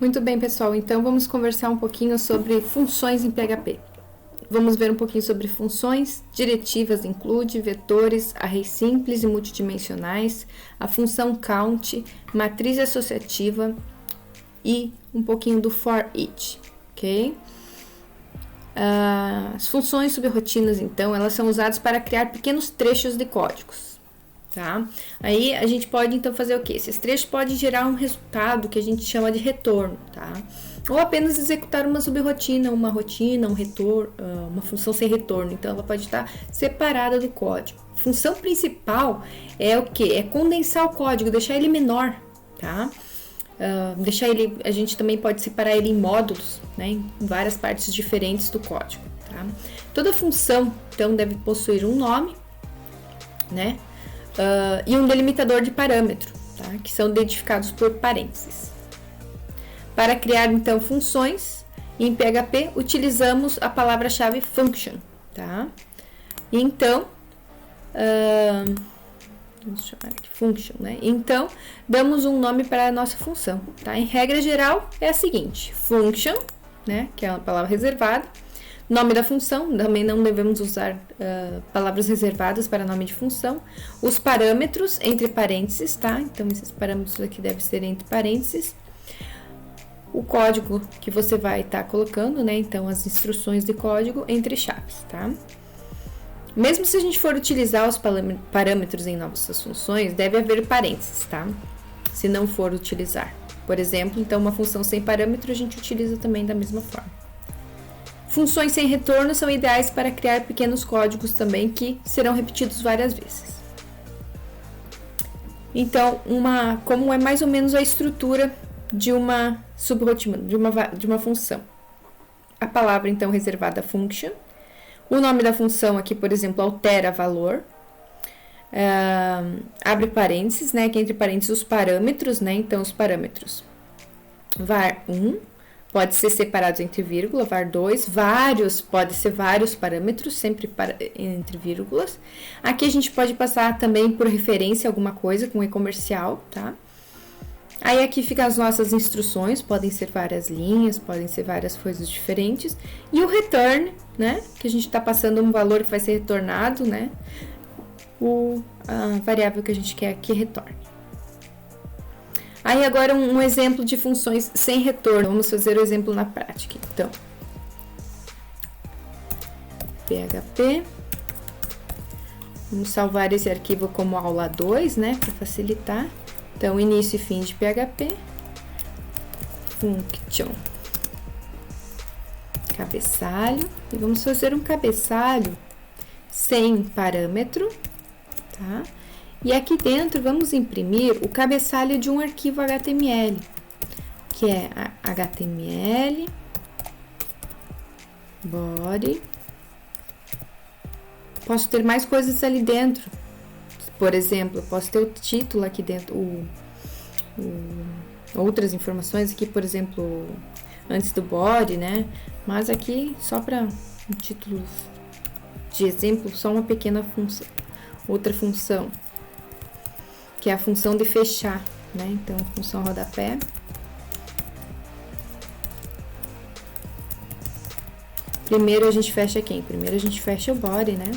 Muito bem, pessoal. Então, vamos conversar um pouquinho sobre funções em PHP. Vamos ver um pouquinho sobre funções, diretivas include, vetores, arrays simples e multidimensionais, a função count, matriz associativa e um pouquinho do for each, ok? As funções subrrotinas, então, elas são usadas para criar pequenos trechos de códigos. Tá? Aí a gente pode então fazer o que? Esses trechos podem gerar um resultado que a gente chama de retorno, tá? Ou apenas executar uma subrotina, uma rotina, um retorno, uma função sem retorno. Então ela pode estar separada do código. Função principal é o que? É condensar o código, deixar ele menor, tá? Deixar ele, a gente também pode separar ele em módulos, né? Em várias partes diferentes do código, tá? Toda função então deve possuir um nome, né? E um delimitador de parâmetro, tá? Que são identificados por parênteses. Para criar, então, funções, em PHP, utilizamos a palavra-chave function, tá? Então, vamos chamar aqui function, né? Então, damos um nome para a nossa função, tá? Em regra geral, é a seguinte, function, né? Que é uma palavra reservada. Nome da função, também não devemos usar palavras reservadas para nome de função. Os parâmetros, entre parênteses, tá? Então, esses parâmetros aqui devem ser entre parênteses. O código que você vai estar colocando, né? Então, as instruções de código entre chaves, tá? Mesmo se a gente for utilizar os parâmetros em nossas funções, deve haver parênteses, tá? Se não for utilizar. Por exemplo, então, uma função sem parâmetro, a gente utiliza também da mesma forma. Funções sem retorno são ideais para criar pequenos códigos também que serão repetidos várias vezes. Então, como é mais ou menos a estrutura de uma subrotina, de uma função. A palavra, então, reservada function. O nome da função aqui, por exemplo, altera valor. Abre parênteses, né? Que entre parênteses os parâmetros, né? Então, os parâmetros. var1. Pode ser separado entre vírgula, var2, pode ser vários parâmetros, sempre entre vírgulas. Aqui a gente pode passar também por referência alguma coisa com e-comercial, tá? Aí aqui ficam as nossas instruções, podem ser várias linhas, podem ser várias coisas diferentes. E o return, né? Que a gente está passando um valor que vai ser retornado, né? A variável que a gente quer que retorne. Aí agora um exemplo de funções sem retorno. Vamos fazer o exemplo na prática. Então, PHP. Vamos salvar esse arquivo como aula 2, né? Para facilitar. Então, início e fim de PHP. Function. Cabeçalho. E vamos fazer um cabeçalho sem parâmetro, tá? E aqui dentro vamos imprimir o cabeçalho de um arquivo HTML, que é HTML, body. Posso ter mais coisas ali dentro. Por exemplo, eu posso ter o título aqui dentro, outras informações aqui, por exemplo, antes do body, né? Mas aqui, só para um título de exemplo, só uma pequena função. Outra função, que é a função de fechar, né? Então, função rodapé. Primeiro a gente fecha quem? Primeiro a gente fecha o body, né?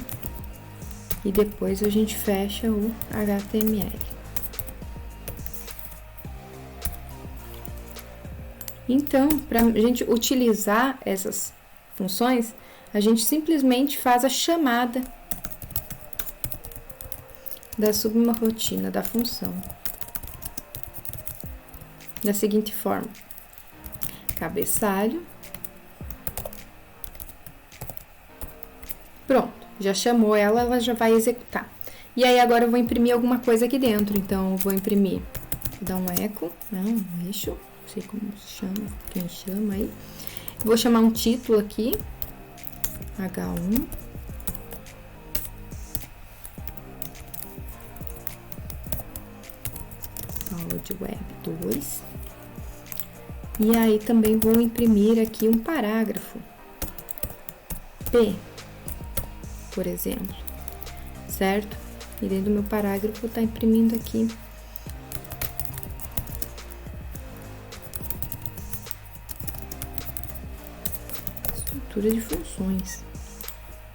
E depois a gente fecha o HTML. Então, para a gente utilizar essas funções, a gente simplesmente faz a chamada da subrotina da função da seguinte forma: cabeçalho. Pronto, já chamou ela já vai executar. E aí agora eu vou imprimir alguma coisa aqui dentro. Então eu vou imprimir, vou dar um eco, né, um eixo, não sei como chama, quem chama aí. Vou chamar um título aqui, H1. Aula de web 2. E aí também vou imprimir aqui um parágrafo P, por exemplo, certo? E dentro do meu parágrafo tá imprimindo aqui estrutura de funções.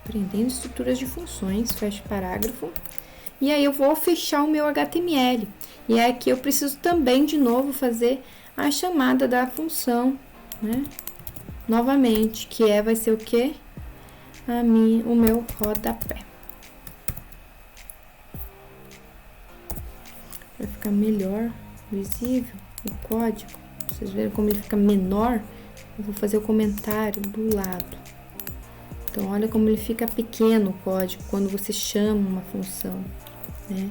Aprendendo estruturas de funções, fecho parágrafo. E aí eu vou fechar o meu HTML. E aí aqui eu preciso também, de novo, fazer a chamada da função, né? Novamente, que vai ser o quê? O meu rodapé. Vai ficar melhor visível o código. Vocês verem como ele fica menor. Eu vou fazer o comentário do lado. Então, olha como ele fica pequeno o código quando você chama uma função, né?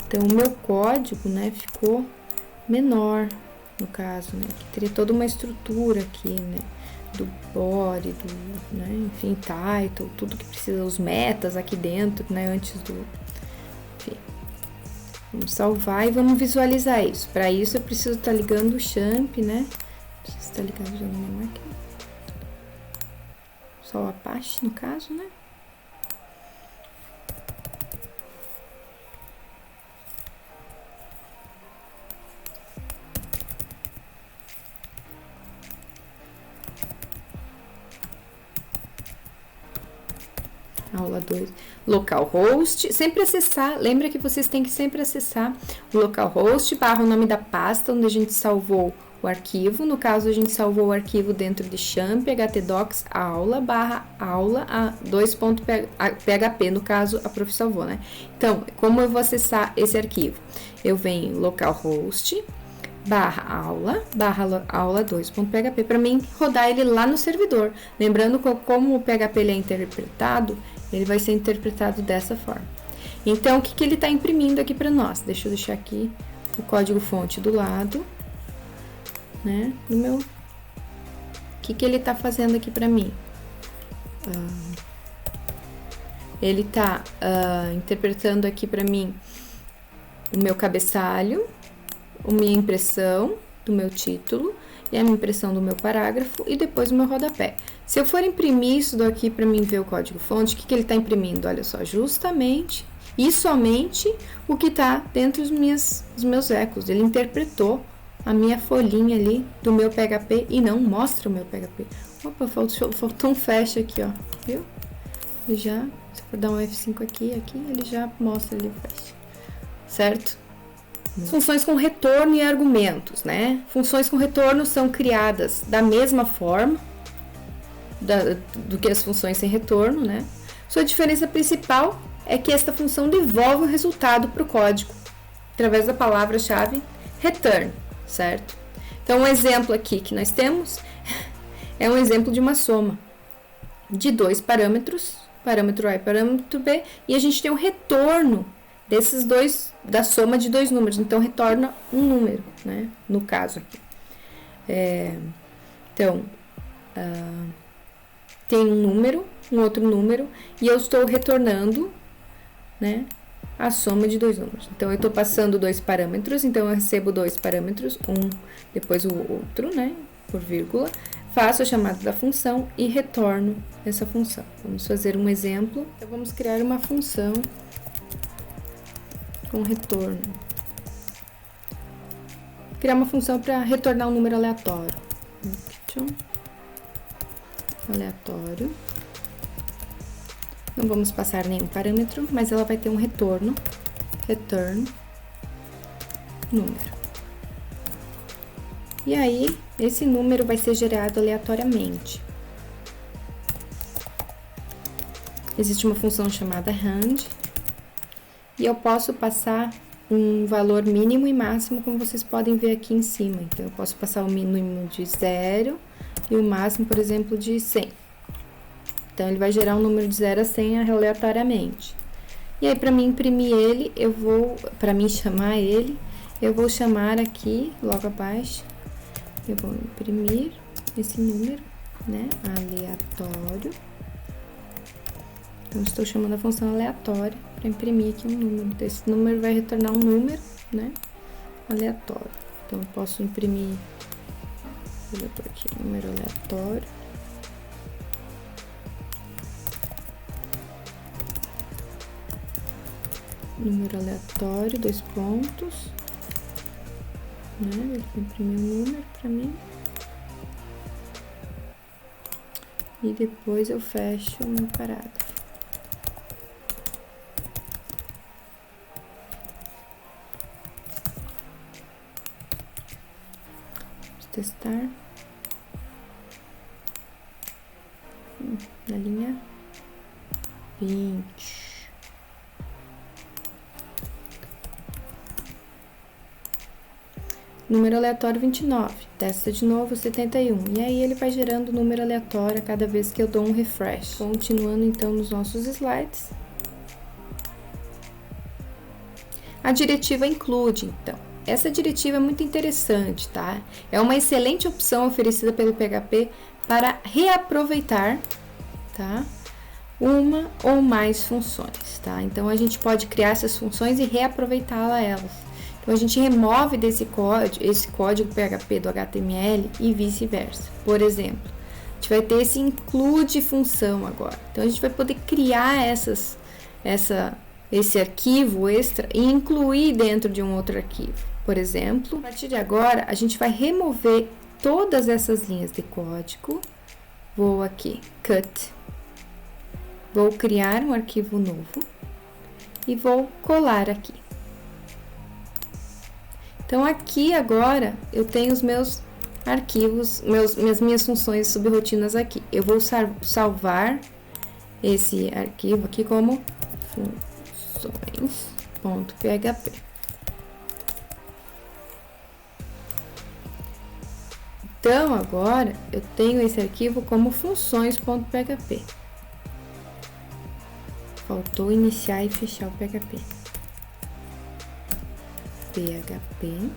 Então, o meu código, né, ficou menor, no caso, né? Que teria toda uma estrutura aqui, né? Do body, né? Enfim, title, tudo que precisa, os metas aqui dentro, né? Antes do... Enfim. Vamos salvar e vamos visualizar isso. Para isso, eu preciso estar ligando o champ, né? Preciso estar ligado já na minha máquina. Só o Apache, no caso, né? Aula 2, localhost, sempre acessar, lembra que vocês têm que sempre acessar o localhost, barra o nome da pasta onde a gente salvou o arquivo, no caso a gente salvou o arquivo dentro de champ, htdocs, aula, barra aula, 2.php, no caso a prof salvou, né? Então, como eu vou acessar esse arquivo? Eu venho em localhost, barra aula 2.php, para mim rodar ele lá no servidor. Lembrando que como o PHP ele é interpretado, ele vai ser interpretado dessa forma. Então, o que ele está imprimindo aqui para nós? Deixa eu deixar aqui o código fonte do lado, né? Do meu... O que ele está fazendo aqui para mim? Ele está interpretando aqui para mim o meu cabeçalho, a minha impressão do meu título e a minha impressão do meu parágrafo e depois o meu rodapé. Se eu for imprimir isso daqui para mim ver o código-fonte, o que ele está imprimindo? Olha só, justamente e somente o que está dentro dos meus ecos. Ele interpretou a minha folhinha ali do meu PHP e não mostra o meu PHP. Opa, faltou um fecha aqui, ó, viu? Ele já, se eu for dar um F5 aqui, ele já mostra ali o fecha, certo? Funções com retorno e argumentos, né? Funções com retorno são criadas da mesma forma do que as funções sem retorno, né? Sua diferença principal é que esta função devolve o resultado para o código através da palavra-chave return, certo? Então, um exemplo aqui que nós temos é um exemplo de uma soma de dois parâmetros, parâmetro A e parâmetro B, e a gente tem um retorno desses dois, da soma de dois números, então retorna um número, né, no caso aqui. Então, tem um número, um outro número, e eu estou retornando, né, a soma de dois números. Então, eu estou passando dois parâmetros, então eu recebo dois parâmetros, um, depois o outro, né, por vírgula, faço a chamada da função e retorno essa função. Vamos fazer um exemplo. Então, vamos criar uma função com retorno. Criar uma função para retornar um número aleatório. Aleatório. Não vamos passar nenhum parâmetro, mas ela vai ter um retorno. Return número. E aí, esse número vai ser gerado aleatoriamente. Existe uma função chamada rand. E eu posso passar um valor mínimo e máximo, como vocês podem ver aqui em cima. Então, eu posso passar o mínimo de 0 e o máximo, por exemplo, de 100. Então, ele vai gerar um número de 0 a 100 aleatoriamente. E aí, para mim imprimir ele, para mim chamar ele, eu vou chamar aqui, logo abaixo, eu vou imprimir esse número, né, aleatório. Então, estou chamando a função aleatória para imprimir aqui um número. Então, esse número vai retornar um número, né, aleatório. Então, eu posso imprimir, vou pôr aqui, número aleatório. Número aleatório, dois pontos, né, ele vai imprimir um número para mim. e depois eu fecho o meu parágrafo. Vamos testar. Na linha 20. Número aleatório 29. Testa de novo 71. E aí ele vai gerando número aleatório a cada vez que eu dou um refresh. Continuando então nos nossos slides. A diretiva include, então. Essa diretiva é muito interessante, tá? É uma excelente opção oferecida pelo PHP para reaproveitar, tá? Uma ou mais funções, tá? Então, a gente pode criar essas funções e reaproveitá-las. Então, a gente remove esse código PHP do HTML e vice-versa. Por exemplo, a gente vai ter esse include função agora. Então, a gente vai poder criar esse arquivo extra e incluir dentro de um outro arquivo. Por exemplo, a partir de agora, a gente vai remover todas essas linhas de código. Vou aqui, cut. Vou criar um arquivo novo e vou colar aqui. Então, aqui agora, eu tenho os meus arquivos, minhas funções subrrotinas aqui. Eu vou salvar esse arquivo aqui como funções.php. Então, agora, eu tenho esse arquivo como funções.php. Faltou iniciar e fechar o PHP. PHP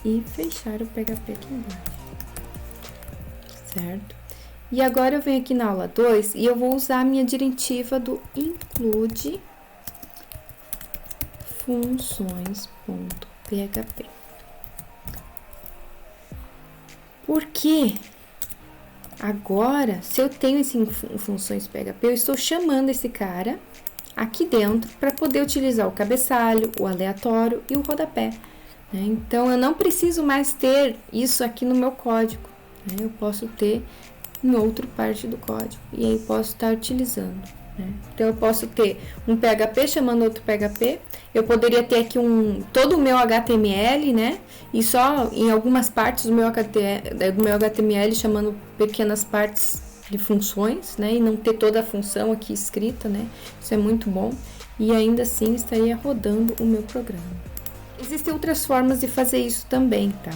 e fechar o PHP aqui embaixo. Certo? E agora eu venho aqui na aula 2 e eu vou usar a minha diretiva do include funções.php. Porque agora, se eu tenho esse funções PHP, eu estou chamando esse cara aqui dentro para poder utilizar o cabeçalho, o aleatório e o rodapé. Né? Então, eu não preciso mais ter isso aqui no meu código. Né? Eu posso ter em outra parte do código e aí posso estar utilizando. Né? Então, eu posso ter um PHP chamando outro PHP. Eu poderia ter aqui todo o meu HTML, né? E só em algumas partes do meu HTML chamando pequenas partes de funções, né? E não ter toda a função aqui escrita, né? Isso é muito bom. E ainda assim estaria rodando o meu programa. Existem outras formas de fazer isso também, tá?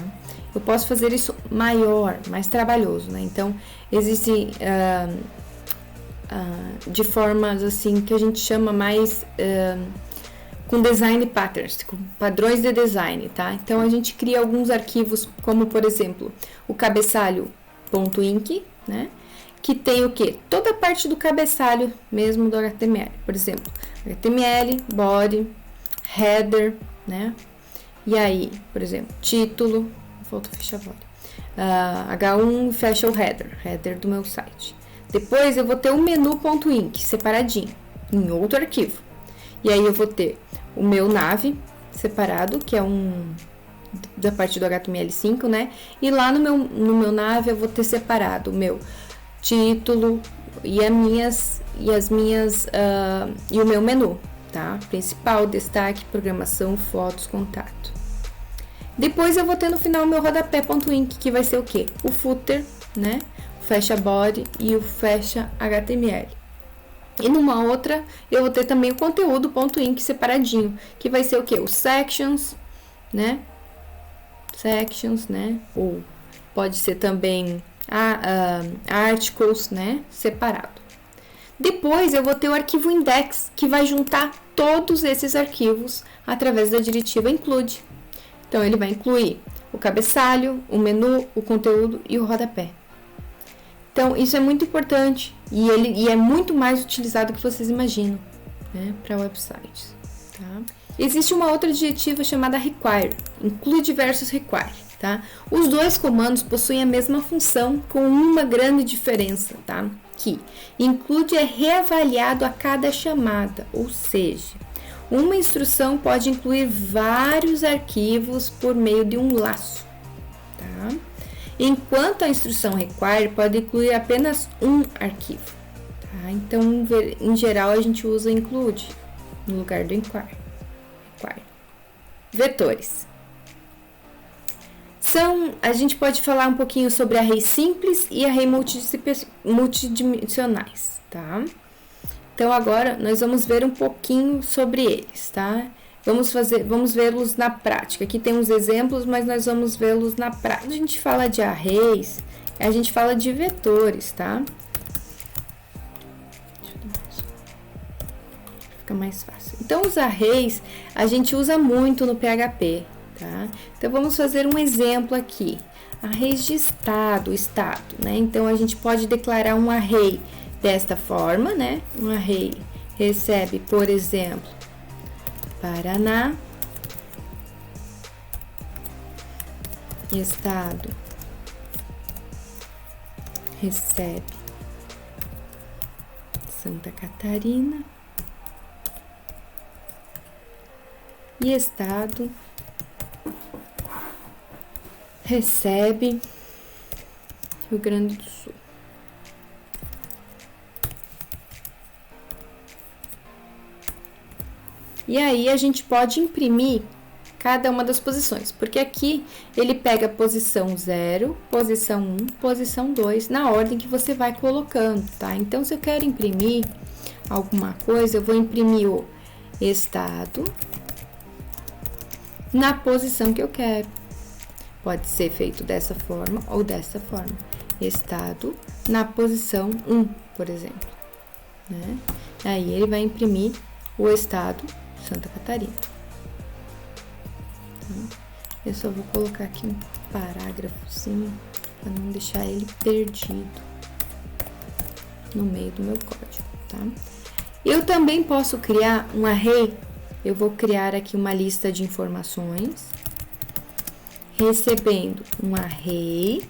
Eu posso fazer isso maior, mais trabalhoso, né? Então, existem de formas assim que a gente chama mais com design patterns, com padrões de design, tá? Então, a gente cria alguns arquivos, como por exemplo, o cabeçalho.inc, né? Que tem o quê? Toda a parte do cabeçalho mesmo do HTML. Por exemplo, HTML, body, header, né? E aí, por exemplo, título, falta fechar body. H1 fecha o header do meu site. Depois eu vou ter o menu.inc separadinho, em outro arquivo. E aí eu vou ter o meu nav separado, que é da parte do HTML5, né? E lá no meu nav eu vou ter separado o meu título e o meu menu, tá? Principal, destaque, programação, fotos, contato. Depois eu vou ter no final o meu rodapé.inc, que vai ser o quê? O footer, né? O fecha body e o fecha HTML. E numa outra, eu vou ter também o conteúdo.inc separadinho, que vai ser o quê? Os sections, né? Sections, né? Ou pode ser também articles, né? Separado. Depois eu vou ter o arquivo index, que vai juntar todos esses arquivos através da diretiva include. Então, ele vai incluir o cabeçalho, o menu, o conteúdo e o rodapé. Então, isso é muito importante e é muito mais utilizado do que vocês imaginam, né, para websites. Tá? Existe uma outra diretiva chamada require, include versus require. Tá? Os dois comandos possuem a mesma função com uma grande diferença, tá? Que include é reavaliado a cada chamada, ou seja, uma instrução pode incluir vários arquivos por meio de um laço, tá? enquanto a instrução require pode incluir apenas um arquivo. Tá? Então, em geral, a gente usa include no lugar do require. Vetores. A gente pode falar um pouquinho sobre arrays simples e arrays multidimensionais, tá? Então, agora, nós vamos ver um pouquinho sobre eles, tá? Vamos vê-los na prática. Aqui tem uns exemplos, mas nós vamos vê-los na prática. Quando a gente fala de arrays, a gente fala de vetores, tá? Fica mais fácil. Então, os arrays, a gente usa muito no PHP, tá? Então, vamos fazer um exemplo aqui. Arrays de estado, né? Então, a gente pode declarar um array desta forma, né? Um array recebe, por exemplo, Paraná, estado recebe Santa Catarina e estado recebe Rio Grande do Sul. E aí, a gente pode imprimir cada uma das posições, porque aqui ele pega a posição 0, posição 1, posição 2, na ordem que você vai colocando, tá? Então, se eu quero imprimir alguma coisa, eu vou imprimir o estado na posição que eu quero. Pode ser feito dessa forma ou dessa forma. Estado na posição 1, por exemplo, né? Aí, ele vai imprimir o estado Santa Catarina. Então, eu só vou colocar aqui um parágrafozinho para não deixar ele perdido no meio do meu código, tá? Eu também posso criar um array. Eu vou criar aqui uma lista de informações, recebendo um array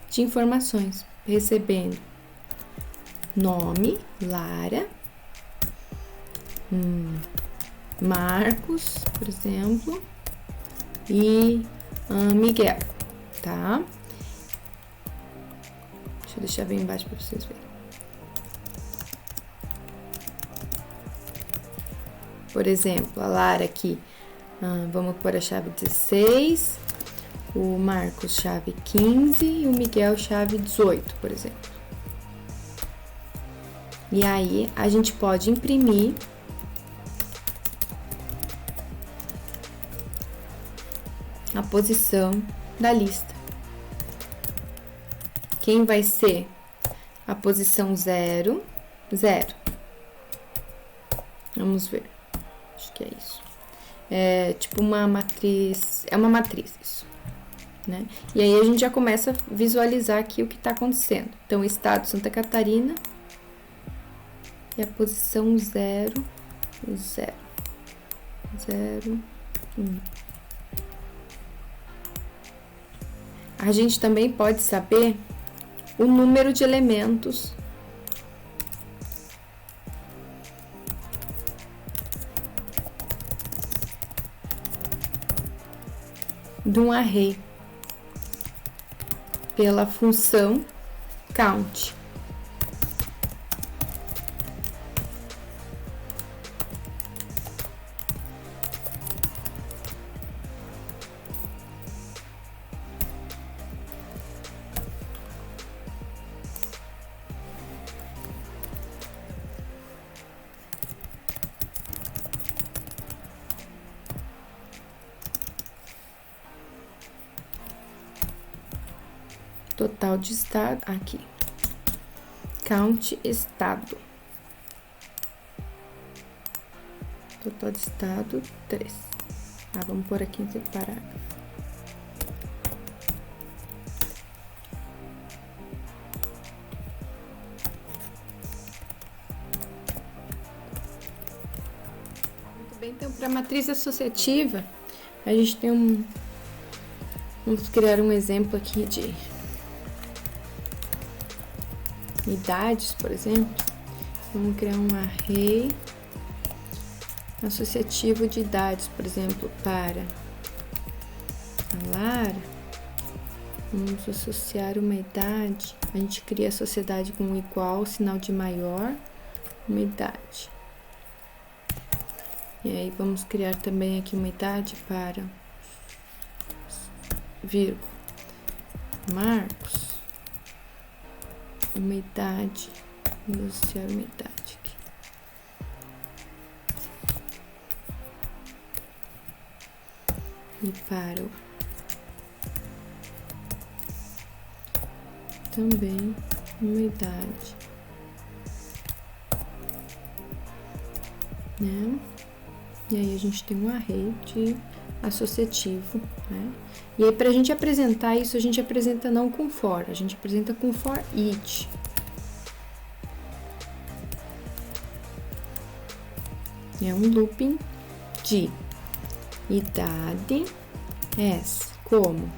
de informações, recebendo nome, Lara, Marcos, por exemplo, e Miguel, tá? Deixa eu deixar bem embaixo para vocês verem. Por exemplo, a Lara aqui, vamos pôr a chave 16, o Marcos chave 15 e o Miguel chave 18, por exemplo. E aí, a gente pode imprimir a posição da lista. Quem vai ser a posição 0, 0. Vamos ver. Acho que é isso. É tipo uma matriz, é uma matriz isso, né? E aí, a gente já começa a visualizar aqui o que está acontecendo. Então, o estado Santa Catarina e a posição 0, 0, 0, 1. A gente também pode saber o número de elementos de um array pela função count. Total de estado, aqui. Count estado. Total de estado, 3. Vamos pôr aqui em parágrafo. Muito bem, então, para a matriz associativa, a gente tem vamos criar um exemplo aqui de idades, por exemplo. Vamos criar um array associativo de idades, por exemplo, para a Lara, vamos associar uma idade. A gente cria a sociedade com um igual, sinal de maior, uma idade. E aí vamos criar também aqui uma idade para vírgula Marcos, uma idade, vamos associar uma idade aqui. E para o também uma idade, né? E aí a gente tem um array de associativo, né? E aí pra gente apresentar isso, a gente apresenta não com for, a gente apresenta com for each. É um looping de idade as, como,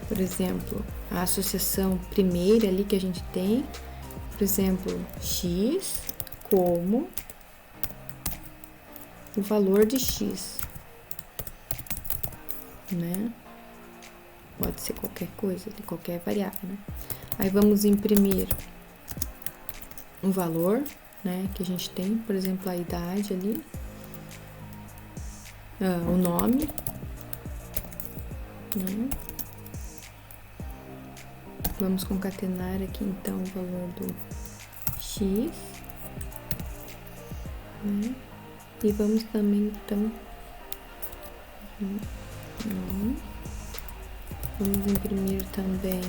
por exemplo, a associação primeira ali que a gente tem, por exemplo, x como o valor de x, né? Pode ser qualquer coisa, de qualquer variável, né? Aí vamos imprimir um valor, né, que a gente tem, por exemplo, a idade ali, o nome, né? Vamos concatenar aqui então o valor do x, né? E vamos também então vamos imprimir também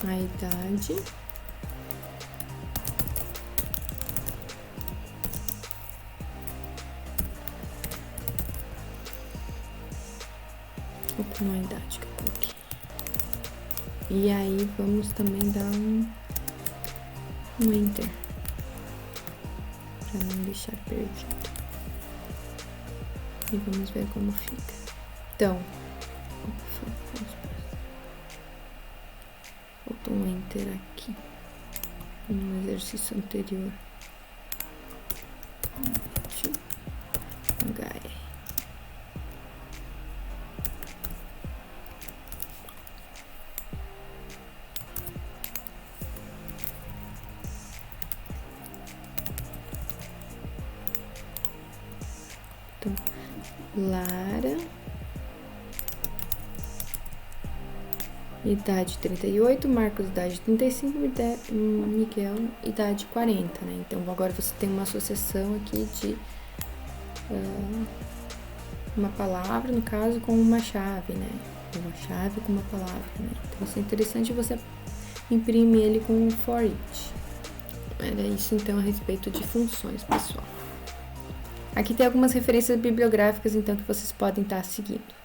a idade. Opa, não é a idade que eu coloquei. E aí vamos também dar um enter para não deixar perdido. E vamos ver como fica. Então, faltou um enter aqui no exercício anterior. HR. Então, Lara, idade 38, Marcos, idade 35, Miguel, idade 40, né? Então, agora você tem uma associação aqui de uma palavra, no caso, com uma chave, né? Uma chave com uma palavra, né? Então, isso é interessante, você imprime ele com o for each. Era isso, então, a respeito de funções, pessoal. Aqui tem algumas referências bibliográficas, então, que vocês podem estar seguindo.